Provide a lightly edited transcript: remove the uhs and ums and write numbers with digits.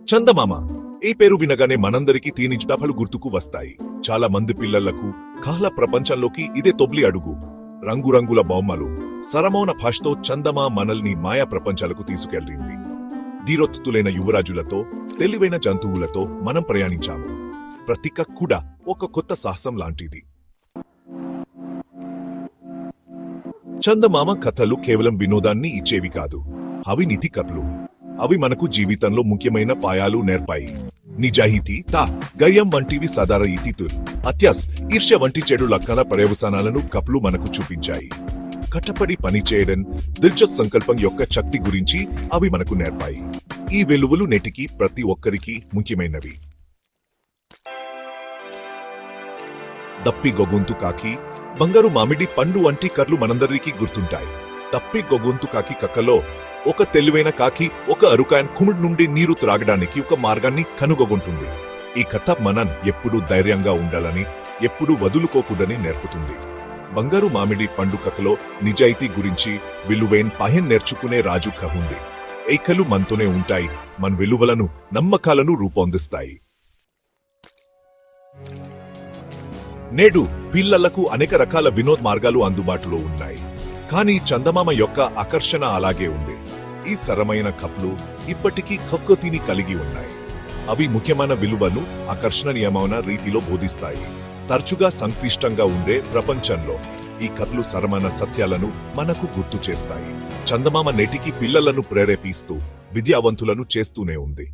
చందమామ ఈ పేరు వినగానే మనందరికీ టీనేజ్ కథలు గుర్తుకు వస్తాయి. చాలా మంది పిల్లలకు కథల ప్రపంచంలోకి ఇదే తొలి అడుగు. రంగురంగుల బొమ్మలు, సరమౌన భాషతో చందమామ మనల్ని మాయా ప్రపంచాలకు తీసుకెళ్లింది. ధీరోత్తులైన యువరాజులతో, తెలివైన జంతువులతో మనం ప్రయాణించాము. ప్రతి కథ కూడా ఒక కొత్త సాహసం లాంటిది. చందమామ కథలు కేవలం వినోదాన్ని ఇచ్చేవి కాదు, అవి నీతి కథలు. అవి మనకు జీవితంలో ముఖ్యమైన పాయాలు నేర్పాయి. నిజాయితీ, గర్యం వంటివి సాధారణ ఇతితులు, అత్యాస్, ఈర్ష్య వంటి చెడు లక్షణ పర్యవసానాలను కథలు మనకు చూపించాయి. కట్టపడి పనిచేయడం, దిల్చత్ సంకల్పం యొక్క శక్తి గురించి అవి మనకు నేర్పాయి. ఈ విలువలు నేటికి ప్రతి ఒక్కరికి ముఖ్యమైనవి. దప్పి గొగొంతు కాకి, బంగారు మామిడి పండు వంటి కథలు మనందరికీ గుర్తుంటాయి. దప్పి గొగొంతు కాకి కథలో ఒక తెలివైన కాకి ఒక అరుకాయన్ కుముడు నుండి నీరు త్రాగడానికి ఒక మార్గాన్ని కనుగొంటుంది. ఈ కథ మనం ఎప్పుడూ ధైర్యంగా ఉండాలని, ఎప్పుడూ వదులుకోకూడని నేర్పుతుంది. బంగారు మామిడి పండు కథలో నిజాయితీ గురించి, విలువైన పాయం నేర్చుకునే రాజు కథ ఉంది. ఈ కథలు మనతోనే ఉంటాయి, మన విలువలను, నమ్మకాలను రూపొందిస్తాయి. నేడు పిల్లలకు అనేక రకాల వినోద్ మార్గాలు అందుబాటులో ఉన్నాయి. కానీ చందమామ యొక్క ఆకర్షణ అలాగే ఉంది. ఈ సరమైన కథలు ఇప్పటికీ కక్కుతిని కలిగి ఉన్నాయి. అవి ముఖ్యమైన విలువను ఆకర్షణీయమైన రీతిలో బోధిస్తాయి. తరచుగా సంక్లిష్టంగా ఉండే ప్రపంచంలో ఈ కథలు సరమైన సత్యాలను మనకు గుర్తు చేస్తాయి. చందమామ నేటికి పిల్లలను ప్రేరేపిస్తూ, విద్యావంతులను చేస్తూనే ఉంది.